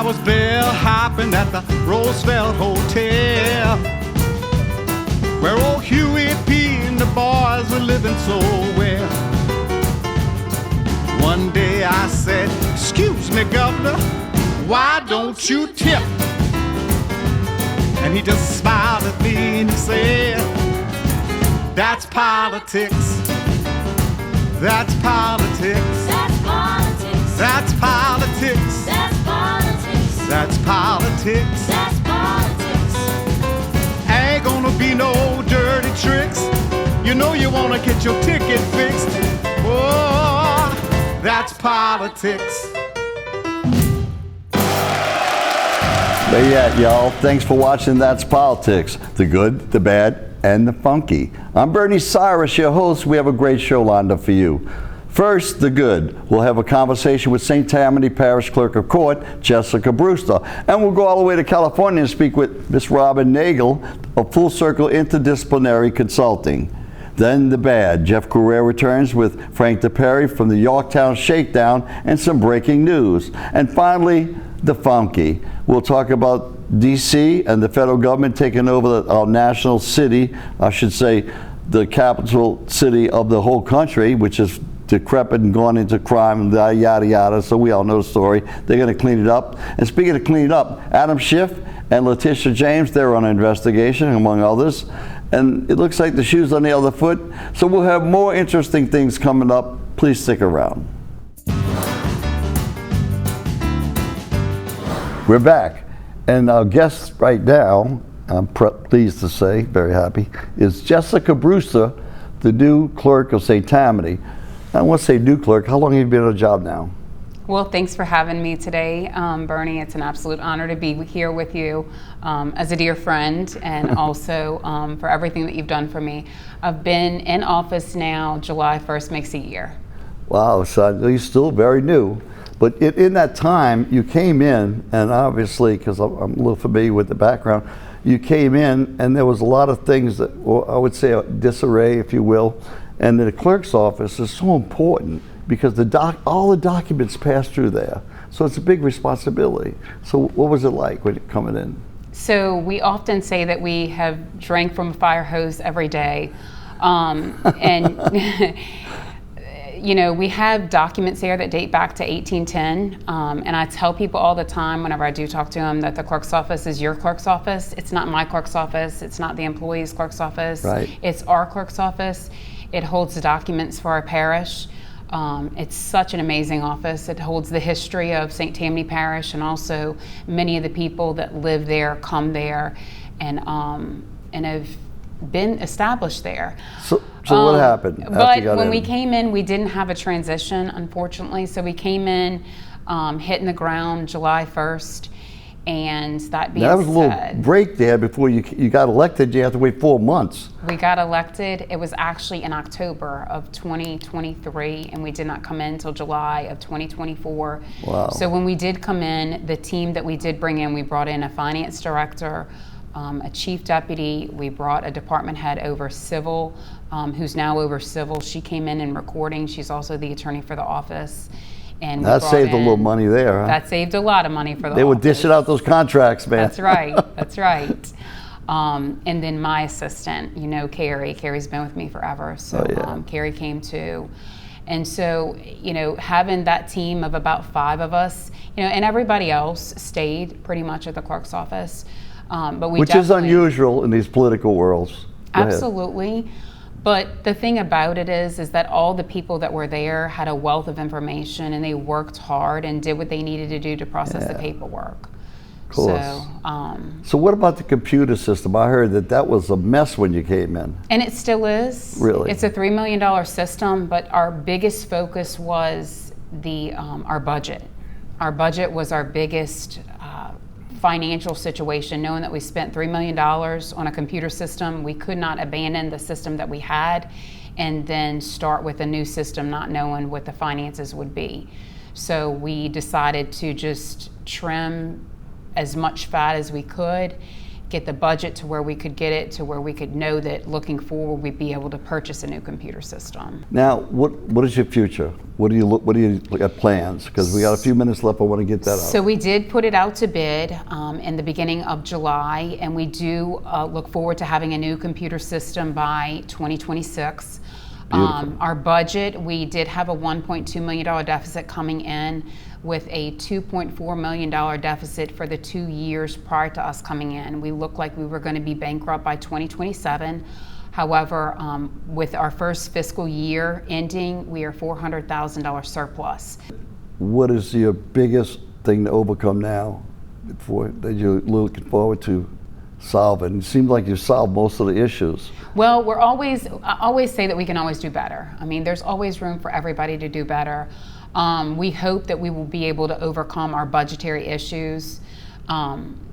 was bellhopping at the Roosevelt Hotel, where old Huey P. and the boys were living so well. One day I said, "Excuse me, Governor, why don't you tip?" And he just smiled at me and he said, "That's politics. That's politics. That's politics. That's politics. That's politics. That's politics. That's politics. Ain't gonna be no dirty tricks. You know you wanna get your ticket fixed. Oh, that's politics." There you at, y'all. Thanks for watching That's Politics. The good, the bad, and the funky. I'm Bernie Cyrus, your host. We have a great show lined up for you. First, the good. We'll have a conversation with St. Tammany Parish Clerk of Court, Jessica Brewster. And we'll go all the way to California and speak with Miss Robin Nagel of Circle Interdisciplinary Consulting. Then the bad. Jeff Courere returns with Frank Diperi from the Yorktown Shakedown and some breaking news. And finally, the funky. We'll talk about D.C. and the federal government taking over our national city, I should say the capital city of the whole country, which is decrepit and gone into crime, yada yada, so we all know the story. They're going to clean it up. And speaking of cleaning up, Adam Schiff and Letitia James, they're on an investigation, among others. And it looks like the shoe's on the other foot. So we'll have more interesting things coming up. Please stick around. We're back. And our guest right now, I'm pleased to say, very happy, is Jessica Brewster, the new clerk of St. Tammany. I want to say new clerk. How long have you been on the job now? Well, thanks for having me today, Bernie. It's an absolute honor to be here with you as a dear friend, and also for everything that you've done for me. I've been in office now, July 1st makes a year. Wow, so you're still very new. But in that time, you came in, and obviously, because I'm a little familiar with the background, you came in and there was a lot of things that, well, I would say a disarray, if you will, and the clerk's office is so important because all the documents pass through there. So it's a big responsibility. So what was it like when you're coming in? So we often say that we have drank from a fire hose every day. And you know, we have documents there that date back to 1810, and I tell people all the time whenever I do talk to them that the clerk's office is your clerk's office. It's not my clerk's office. It's not the employee's clerk's office. Right. It's our clerk's office. It holds the documents for our parish. It's such an amazing office. It holds the history of St. Tammany Parish, and also many of the people that live there, come there, and have been established there. So what happened? But when we came in, we didn't have a transition, unfortunately. So we came in hitting the ground July 1st, and that being said, that was a little break there before you got elected. You have to wait 4 months. We got elected. It was actually in October of 2023, and we did not come in until July of 2024. Wow. So when we did come in, the team that we did bring in, we brought in a finance director, a chief deputy. We brought a department head over civil, who's now over civil. She came in recording. She's also the attorney for the office. And that saved a little money there, huh? That saved a lot of money for the They office. were dishing out those contracts, man. That's right. That's right. And then my assistant, you know, Carrie. Carrie's been with me forever. So Carrie came too. And so, you know, having that team of about 5 of us, you know, and everybody else stayed pretty much at the clerk's office. But we Which is unusual in these political worlds. Go absolutely. ahead. But the thing about it is that all the people that were there had a wealth of information, and they worked hard and did what they needed to do to process the paperwork. Of course. So what about the computer system? I heard that was a mess when you came in. And it still is. Really? It's a $3 million system, but our biggest focus was our budget. Our budget was our biggest financial situation. Knowing that we spent $3 million on a computer system, we could not abandon the system that we had and then start with a new system not knowing what the finances would be. So we decided to just trim as much fat as we could get the budget to where we could get it to where we could know that looking forward we'd be able to purchase a new computer system. Now, what is your future? What do you look at plans? Because we got a few minutes left. I want to get that out. So we did put it out to bid in the beginning of July, and we do look forward to having a new computer system by 2026. Our budget, we did have a $1.2 million deficit coming in, with a $2.4 million deficit for the 2 years prior to us coming in. We looked like we were going to be bankrupt by 2027. However, with our first fiscal year ending, we are $400,000 surplus. What is your biggest thing to overcome now that you're looking forward to solving? It seems like you've solved most of the issues. Well, I always say that we can always do better. I mean, there's always room for everybody to do better. We hope that we will be able to overcome our budgetary issues.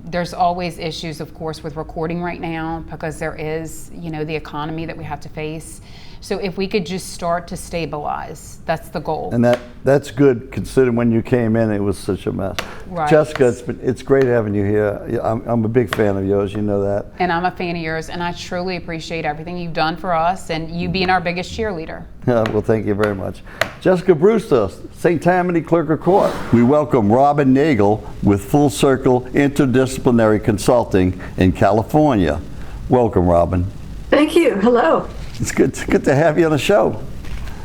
There's always issues, of course, with recording right now because there is, the economy that we have to face. So if we could just start to stabilize, that's the goal. And that's good, considering when you came in, it was such a mess. Right. Jessica, it's great having you here. I'm a big fan of yours, you know that. And I'm a fan of yours, and I truly appreciate everything you've done for us and you being our biggest cheerleader. Well, thank you very much. Jessica Brewster, St. Tammany Clerk of Court. We welcome Robin Nagel with Full Circle Interdisciplinary Consulting in California. Welcome, Robin. Thank you. Hello. It's good to have you on the show.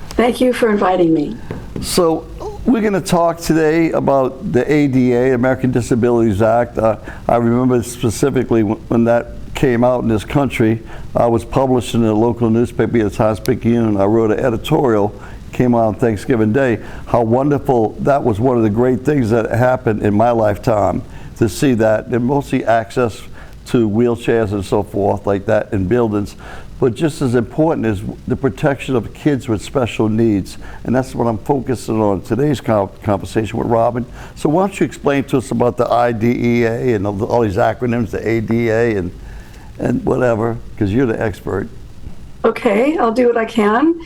Thank you for inviting me. So we're going to talk today about the ADA, American Disabilities Act. I remember specifically when that came out in this country. I was published in a local newspaper at the Times-Picayune. I wrote an editorial, came out on Thanksgiving Day, how wonderful that was. One of the great things that happened in my lifetime, to see that, and mostly access to wheelchairs and so forth like that in buildings. But just as important is the protection of kids with special needs. And that's what I'm focusing on today's conversation with Robin. So why don't you explain to us about the IDEA and all these acronyms, the ADA and whatever, because you're the expert. Okay, I'll do what I can.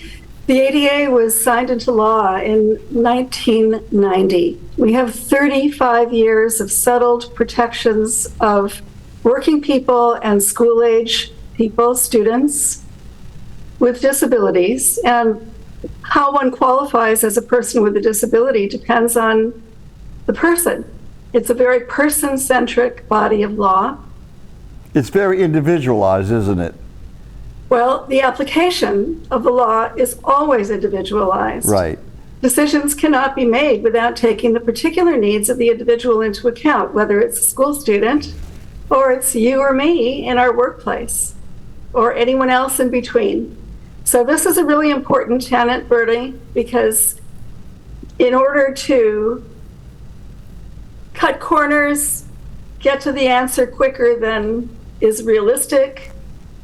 The ADA was signed into law in 1990. We have 35 years of settled protections of working people and school-age people, students with disabilities, and how one qualifies as a person with a disability depends on the person. It's a very person-centric body of law. It's very individualized, isn't it? Well, the application of the law is always individualized. Right. Decisions cannot be made without taking the particular needs of the individual into account, whether it's a school student or it's you or me in our workplace, or anyone else in between. So this is a really important tenet, Bertie, because in order to cut corners, get to the answer quicker than is realistic,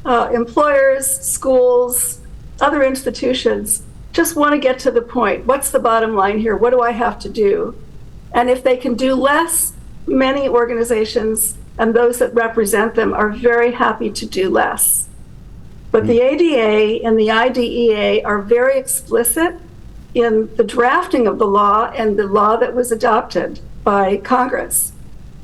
employers, schools, other institutions just want to get to the point. What's the bottom line here? What do I have to do? And if they can do less, many organizations and those that represent them are very happy to do less. But the ADA and the IDEA are very explicit in the drafting of the law and the law that was adopted by Congress.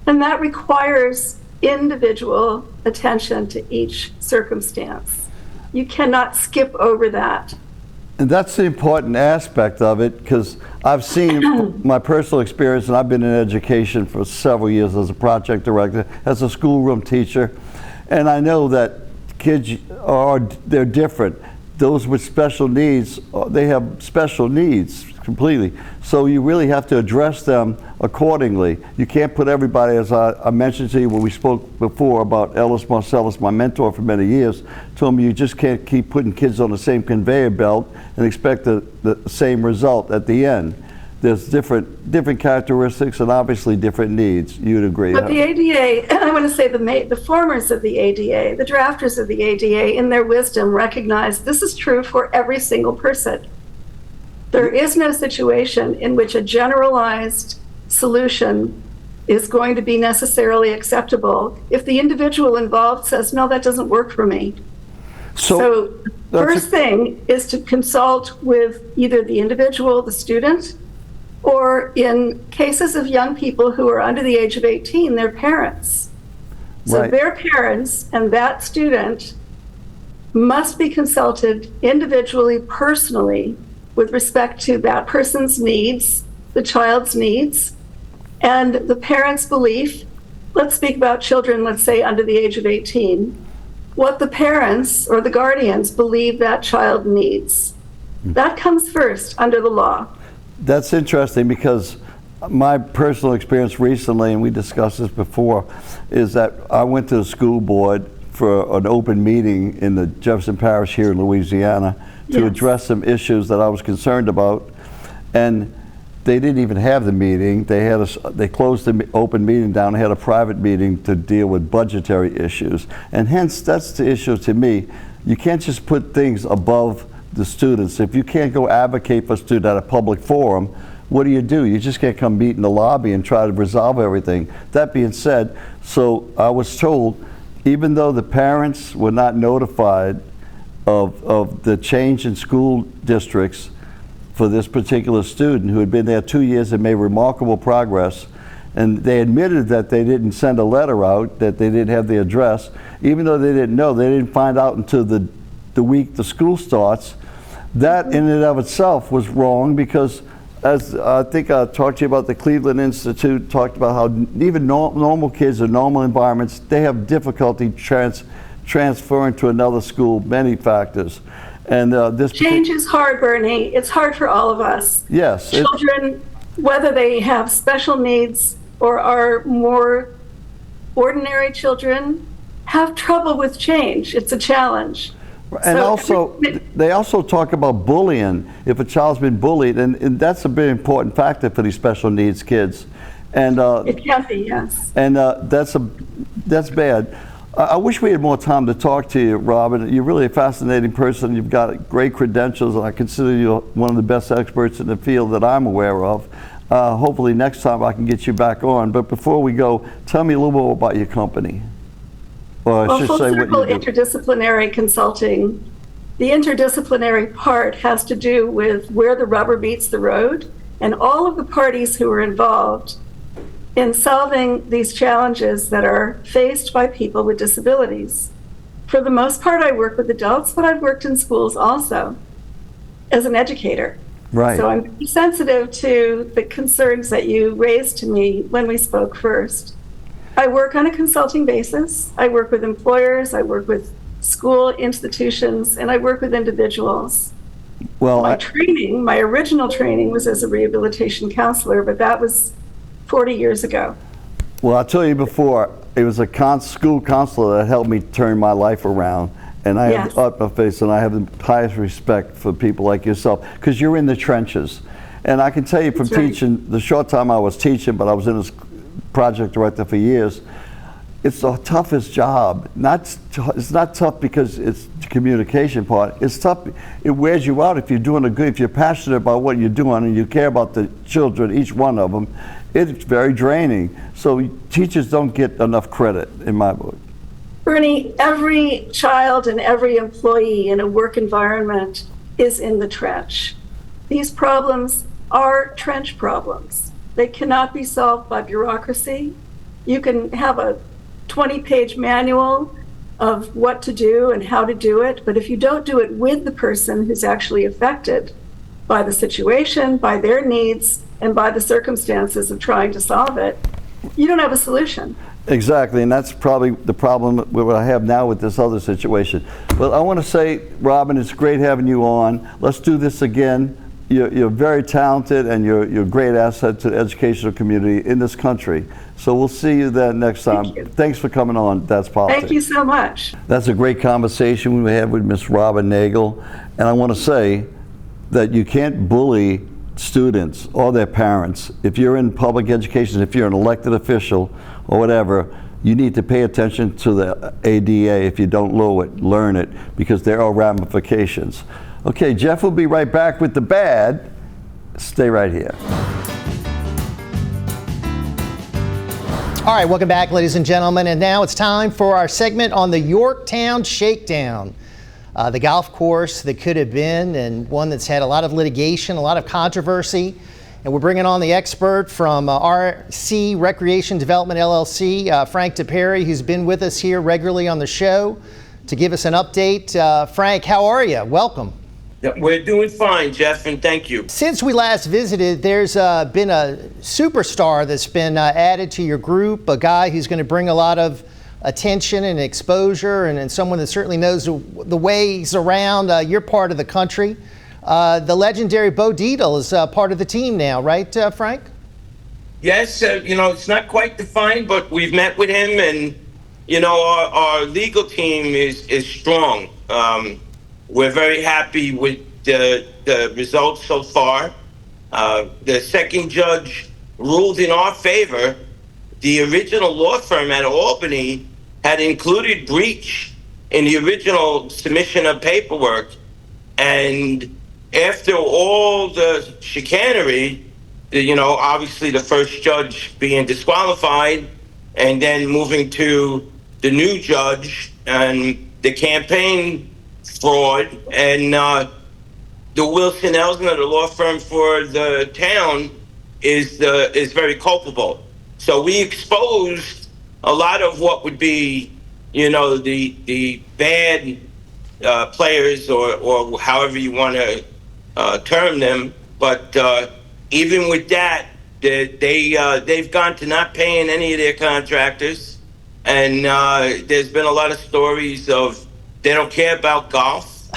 And that requires individual attention to each circumstance. You cannot skip over that. And that's the important aspect of it, because I've seen my personal experience, and I've been in education for several years as a project director, as a schoolroom teacher, and I know that kids they're different. Those with special needs, they have special needs completely. So you really have to address them accordingly. You can't put everybody, as I mentioned to you when we spoke before about Ellis Marcellus, my mentor for many years, told me you just can't keep putting kids on the same conveyor belt and expect the same result at the end. There's different characteristics and obviously different needs. You'd agree. But the ADA, I want to say the formers of the ADA, the drafters of the ADA, in their wisdom, recognize this is true for every single person. There is no situation in which a generalized solution is going to be necessarily acceptable if the individual involved says, no, that doesn't work for me. So first thing is to consult with either the individual, the student, or in cases of young people who are under the age of 18, their parents. So Right. their parents and that student must be consulted individually, personally, with respect to that person's needs, the child's needs, and the parent's belief. Let's speak about children, let's say under the age of 18, what the parents or the guardians believe that child needs. That comes first under the law. That's interesting because my personal experience recently, and we discussed this before, is that I went to the school board for an open meeting in the Jefferson Parish here in Louisiana to Yes. address some issues that I was concerned about, and they didn't even have the meeting. They closed the open meeting down and had a private meeting to deal with budgetary issues, and hence that's the issue to me. You can't just put things above the students. If you can't go advocate for a student at a public forum, what do? You just can't come meet in the lobby and try to resolve everything. That being said, so I was told, even though the parents were not notified of the change in school districts for this particular student who had been there 2 years and made remarkable progress, and they admitted that they didn't send a letter out, that they didn't have the address, even though they didn't know, they didn't find out until the week the school starts. That in and of itself was wrong, because as I think I talked to you about, the Cleveland Institute talked about how even normal kids in normal environments, they have difficulty transferring to another school, many factors. And this Change is hard, Bernie. It's hard for all of us. Yes. Children, whether they have special needs or are more ordinary children, have trouble with change. It's a challenge. And So- also, they also talk about bullying, if a child's been bullied, and that's a very important factor for these special needs kids. And It can be, yes. and that's bad. I wish we had more time to talk to you, Robin. You're really a fascinating person. You've got great credentials, and I consider you one of the best experts in the field that I'm aware of. Hopefully next time I can get you back on. But before we go, tell me a little more about your company. Or I Well, should Full say what Circle you do. Interdisciplinary Consulting, the interdisciplinary part has to do with where the rubber meets the road, and all of the parties who are involved in solving these challenges that are faced by people with disabilities. For the most part, I work with adults, but I've worked in schools also as an educator. Right. So I'm sensitive to the concerns that you raised to me when we spoke first. I work on a consulting basis. I work with employers, I work with school institutions, and I work with individuals. Well, My original training was as a rehabilitation counselor, but that was 40 years ago. Well, I'll tell you before, it was a school counselor that helped me turn my life around. And I have Yes. the utmost faith, and I have the highest respect for people like yourself, because you're in the trenches. And I can tell you from That's right. teaching, the short time I was teaching, but I was in this project director for years, it's the toughest job. It's not tough because it's the communication part. It's tough. It wears you out if you're doing if you're passionate about what you're doing and you care about the children, each one of them. It's very draining. So teachers don't get enough credit in my book. Bernie, every child and every employee in a work environment is in the trench. These problems are trench problems. They cannot be solved by bureaucracy. You can have a 20-page manual of what to do and how to do it, but if you don't do it with the person who's actually affected by the situation, by their needs, and by the circumstances of trying to solve it, you don't have a solution. Exactly, and that's probably the problem with what I have now with this other situation. Well, I want to say, Robin, it's great having you on. Let's do this again. You're very talented, and you're a great asset to the educational community in this country. So we'll see you then next time. Thank you. Thanks for coming on. That's Politics. Thank you so much. That's a great conversation we had with Miss Robin Nagel. And I want to say that you can't bully students or their parents. If you're in public education, if you're an elected official or whatever, you need to pay attention to the ADA. If you don't know it, learn it, because there are ramifications. Okay, Jeff will be right back with the bad. Stay right here. All right, welcome back, ladies and gentlemen. And now it's time for our segment on the Yorktown Shakedown. The golf course that could have been, and one that's had a lot of litigation, a lot of controversy. and we're bringing on the expert from RC Recreation Development LLC, Frank Diperi, who's been with us here regularly on the show to give us an update. Frank, how are you? Welcome. We're doing fine, Jeff, and thank you. Since we last visited, there's been a superstar that's been added to your group, a guy who's going to bring a lot of attention and exposure, and someone that certainly knows the ways around your part of the country. The legendary Bo Dietl is part of the team now, right, Frank? Yes, it's not quite defined, but we've met with him, and, our legal team is strong. We're very happy with the results so far. The second judge ruled in our favor. The original law firm at Albany had included breach in the original submission of paperwork. And after all the chicanery, obviously the first judge being disqualified and then moving to the new judge and the campaign fraud and the Wilson Elsner, the law firm for the town, is very culpable. So we exposed a lot of what would be, the bad players or however you want to term them. But even with that, they've gone to not paying any of their contractors, and there's been a lot of stories of they don't care about golf.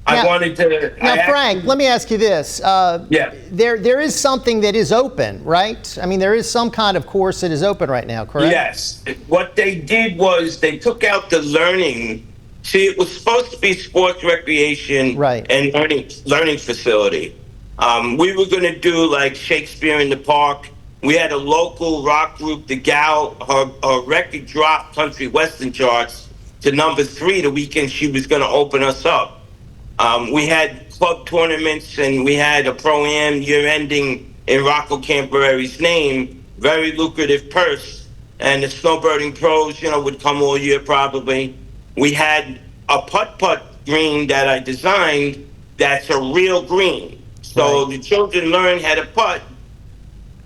Frank, let me ask you this. There is something that is open, right? I mean, there is some kind of course that is open right now, correct? Yes. What they did was they took out the learning. See, it was supposed to be sports, recreation, and learning facility. We were going to do like Shakespeare in the Park. We had a local rock group, the gal, her record dropped country western charts to number 3 the weekend she was going to open us up. We had club tournaments, and we had a pro-am year-ending in Rocco Camporere's name, very lucrative purse, and the snowbirding pros, would come all year probably. We had a putt-putt green that I designed that's a real green. So the children learn how to putt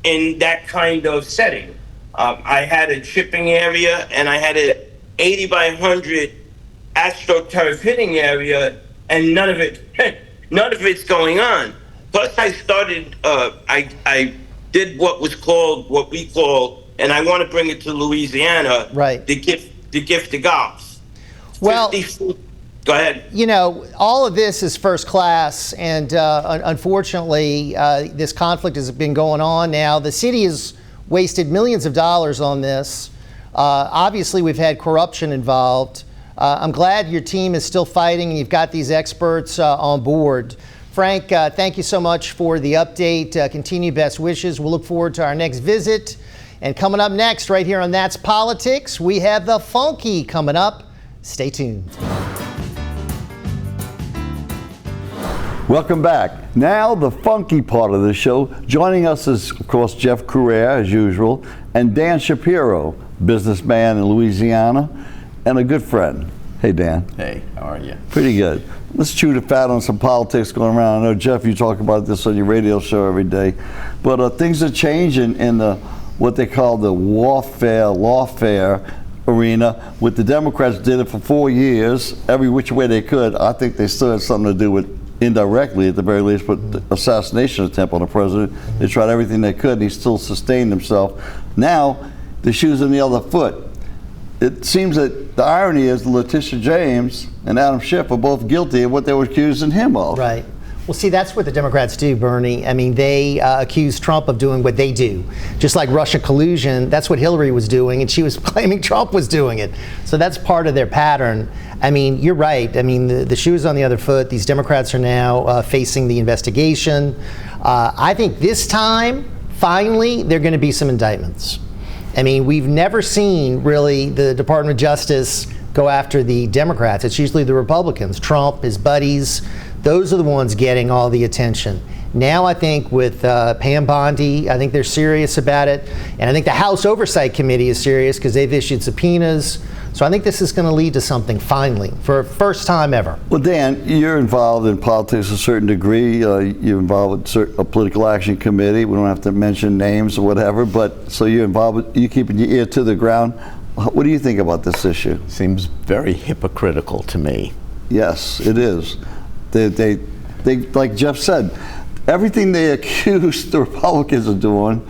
in that kind of setting. I had a chipping area, and I had a 80 by 100 AstroTurf hitting area, and none of it's going on. Plus, I started. I did what we call, and I want to bring it to Louisiana. Right. The gift of golf. Well, go ahead. All of this is first class, and unfortunately, this conflict has been going on now. The city has wasted millions of dollars on this. Obviously, we've had corruption involved. I'm glad your team is still fighting and you've got these experts on board. Frank, thank you so much for the update. Continue best wishes. We'll look forward to our next visit. And coming up next, right here on That's Politics, we have the Funky coming up. Stay tuned. Welcome back. Now the funky part of the show. Joining us is, of course, Jeff Courere, as usual, and Dan Shapiro, businessman in Louisiana, and a good friend. Hey, Dan. Hey, how are you? Pretty good. Let's chew the fat on some politics going around. I know, Jeff, you talk about this on your radio show every day, but things are changing in the what they call the lawfare arena. With the Democrats did it for 4 years, every which way they could. I think they still had something to do with, indirectly at the very least, but the assassination attempt on the president. They tried everything they could, and he still sustained himself. Now, the shoe's in the other foot. It seems that the irony is Letitia James and Adam Schiff are both guilty of what they were accusing him of. Right. Well, see, that's what the Democrats do, Bernie. I mean, they accuse Trump of doing what they do. Just like Russia collusion, that's what Hillary was doing, and she was claiming Trump was doing it. So that's part of their pattern. I mean, you're right. I mean, the shoe is on the other foot. These Democrats are now facing the investigation. I think this time, finally, there are going to be some indictments. I mean, we've never seen, really, the Department of Justice go after the Democrats. It's usually the Republicans, Trump, his buddies. Those are the ones getting all the attention. Now I think with Pam Bondi, I think they're serious about it. And I think the House Oversight Committee is serious because they've issued subpoenas So I think this is going to lead to something finally, for first time ever. Well, Dan, you're involved in politics to a certain degree. You're involved with a political action committee. We don't have to mention names or whatever, but so you're involved with, you keeping your ear to the ground. What do you think about this issue? Seems very hypocritical to me. Yes, it is. They like Jeff said, everything they accuse the Republicans of doing,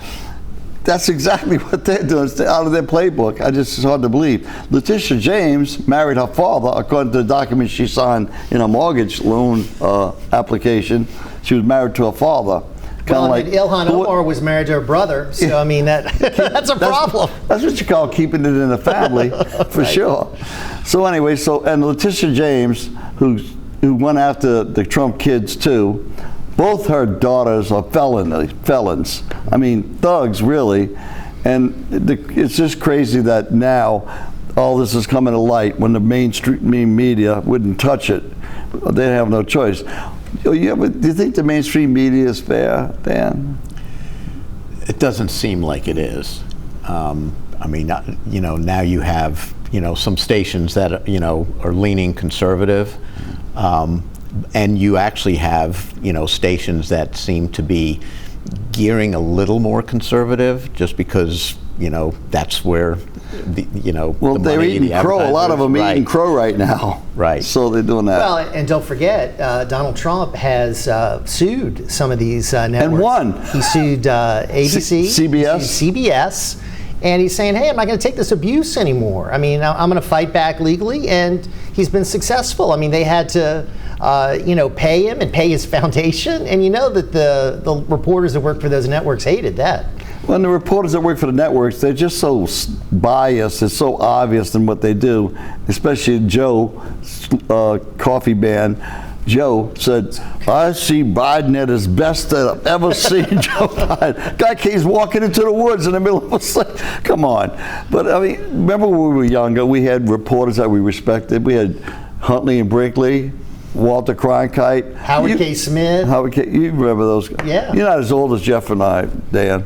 that's exactly what they're doing. It's out of their playbook. It's hard to believe. Letitia James married her father, according to the documents she signed in a mortgage loan application. She was married to her father. Well, like Ilhan Omar was married to her brother, so I mean that's a problem. That's what you call keeping it in the family, for sure. So anyway, and Letitia James, who went after the Trump kids too, both her daughters are felons. I mean, thugs, really. And it's just crazy that now all this is coming to light when the mainstream media wouldn't touch it. They have no choice. Do you think the mainstream media is fair, Dan? It doesn't seem like it is. I mean, now you have, some stations that, are leaning conservative. And you actually have, stations that seem to be gearing a little more conservative, just because, that's where well, the they're money, eating crow. A lot of them eating crow right now. Right. So they're doing that. Well, and don't forget, Donald Trump has sued some of these networks. And won. He sued ABC, CBS. He sued CBS. And he's saying, hey, I'm not going to take this abuse anymore. I mean, I'm going to fight back legally, and he's been successful. I mean, they had to, pay him and pay his foundation, and that the reporters that work for those networks hated that. Well, the reporters that work for the networks, they're just so biased. It's so obvious in what they do, especially Joe, coffee band. Joe said, I see Biden at his best that I've ever seen Joe Biden. Guy keeps walking into the woods in the middle of a sleigh. Come on. But I mean, remember when we were younger, we had reporters that we respected. We had Huntley and Brinkley, Walter Cronkite. Howard K. Smith. You remember those guys? Yeah. You're not as old as Jeff and I, Dan.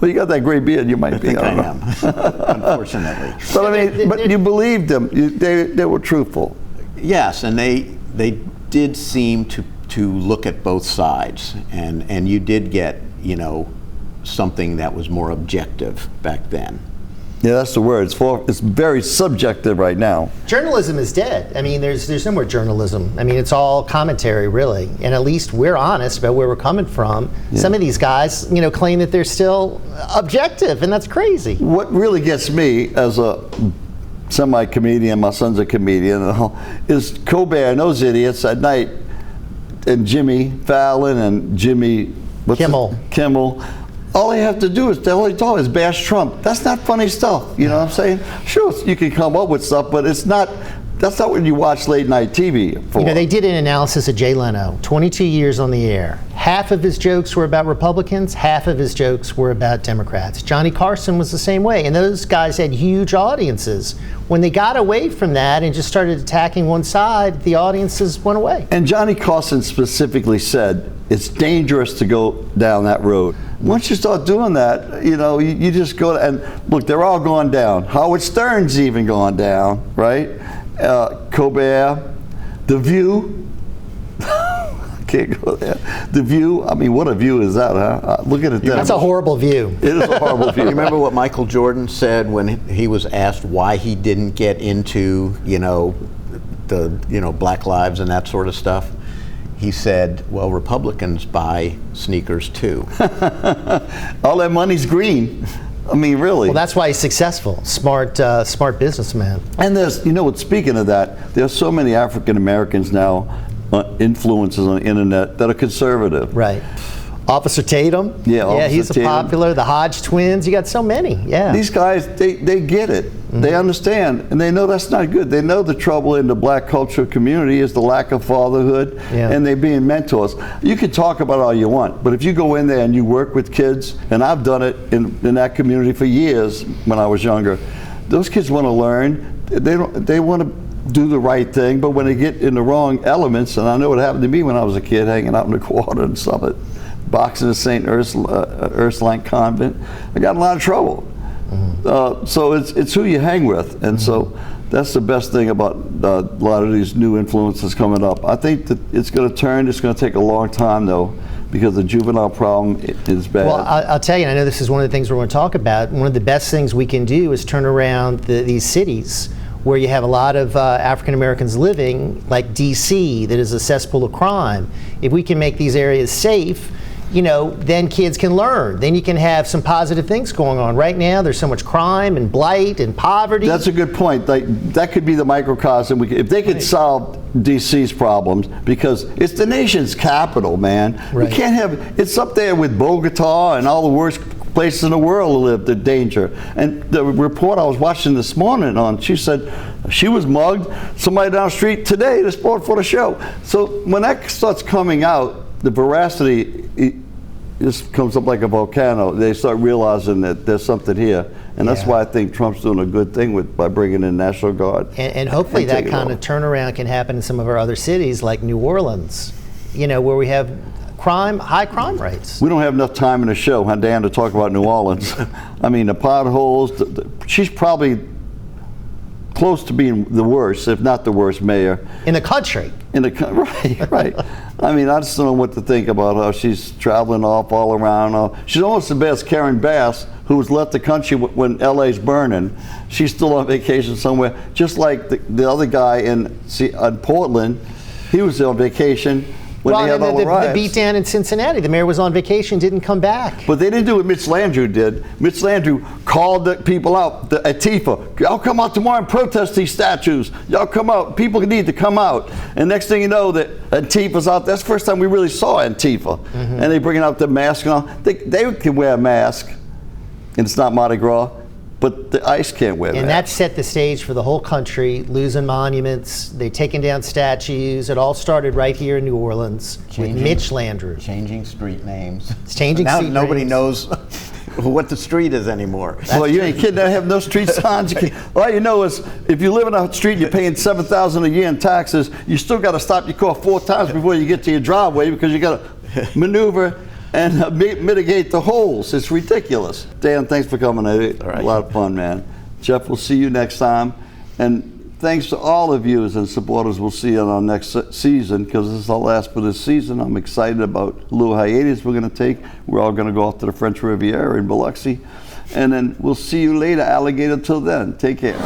Well, you got that gray beard. You might be. I am, unfortunately. But I mean, but you believed them. They were truthful. Yes, and they did seem to look at both sides, and you did get something that was more objective back then. Yeah, that's the word. It's very subjective right now. Journalism is dead. I mean, there's no more journalism. I mean, it's all commentary, really. And at least we're honest about where we're coming from. Yeah. Some of these guys, claim that they're still objective, and that's crazy. What really gets me as a semi-comedian, my son's a comedian, is Courere and those idiots at night, and Jimmy Fallon and Jimmy Kimmel. All they have to do is, all they talk is bash Trump. That's not funny stuff, you know what I'm saying? Sure, you can come up with stuff, but that's not what you watch late night TV for. They did an analysis of Jay Leno, 22 years on the air. Half of his jokes were about Republicans, half of his jokes were about Democrats. Johnny Carson was the same way, and those guys had huge audiences. When they got away from that and just started attacking one side, the audiences went away. And Johnny Carson specifically said, it's dangerous to go down that road. Once you start doing that, you just go, and look, they're all going down. Howard Stern's even gone down, right? Courere, The View. Can't go there. The View, I mean, what a view is that, huh? Look at it there. That's a horrible view. It is a horrible view. You remember what Michael Jordan said when he was asked why he didn't get into, the Black Lives and that sort of stuff? He said, well, Republicans buy sneakers too. All that money's green. I mean, really. Well, that's why he's successful. Smart businessman. And speaking of that, there's so many African Americans now, influencers on the internet, that are conservative. Right. Officer Tatum. Yeah, he's popular. The Hodge twins. You got so many. Yeah. These guys, they get it. Mm-hmm. They understand, and they know that's not good. They know the trouble in the black culture community is the lack of fatherhood, and they being mentors. You can talk about all you want, but if you go in there and you work with kids, and I've done it in that community for years when I was younger, those kids want to learn. They want to do the right thing, but when they get in the wrong elements, and I know what happened to me when I was a kid hanging out in the quarter and Summit, boxing at St. Ursuline Convent, I got in a lot of trouble. Mm-hmm. So it's who you hang with, and so That's the best thing about a lot of these new influences coming up. I think that it's going to turn. It's going to take a long time, though, because the juvenile problem is bad. Well, I'll tell you, I know this is one of the things we're going to talk about. One of the best things we can do is turn around these cities where you have a lot of African Americans living, like D.C., that is a cesspool of crime. If we can make these areas safe, you know, then kids can learn. Then you can have some positive things going on. Right now, there's so much crime and blight and poverty. That's a good point. That could be the microcosm. If they could solve DC's problems, because it's the nation's capital, man. Right. We can't have, it's up there with Bogota and all the worst places in the world to live, the danger. And the report I was watching this morning she said she was mugged, somebody down the street today, the sport for the show. So when that starts coming out, the veracity just comes up like a volcano. They start realizing that there's something here. And that's why I think Trump's doing a good thing by bringing in National Guard. And hopefully that kind of turnaround can happen in some of our other cities like New Orleans, you know, where we have high crime rates. We don't have enough time in the show, huh, Dan, to talk about New Orleans. I mean, the potholes, she's probably close to being the worst, if not the worst mayor. In the country. Right. I mean, I just don't know what to think about her. She's traveling off all around. She's almost the best Karen Bass, who was left the country when LA's burning. She's still on vacation somewhere. Just like the other guy in Portland, he was on vacation when they had all the riots. The beat down in Cincinnati, the mayor was on vacation, didn't come back. But they didn't do what Mitch Landrieu did. Mitch Landrieu called the people out, the Antifa. Y'all come out tomorrow and protest these statues. Y'all come out. People need to come out. And next thing you know, that Antifa's out. That's the first time we really saw Antifa. Mm-hmm. And they bringing out the mask and all. They can wear a mask, and it's not Mardi Gras. But the ICE can't wear And that set the stage for the whole country, losing monuments, they taking down statues. It all started right here in New Orleans with Mitch Landrieu. Changing street names. It's changing now street nobody names. knows what the street is anymore. Well, you ain't kidding. They have no street signs. All you know is if you live in a street and you're paying $7,000 a year in taxes, you still got to stop your car 4 times before you get to your driveway because you got to maneuver and mitigate the holes. It's ridiculous. Dan, thanks for coming. A lot of fun, man. Jeff, we'll see you next time. And thanks to all of you and supporters. We'll see you on our next season because this is our last for this season. I'm excited about a little hiatus we're going to take. We're all going to go off to the French Riviera in Biloxi. And then we'll see you later, alligator. Till then, take care.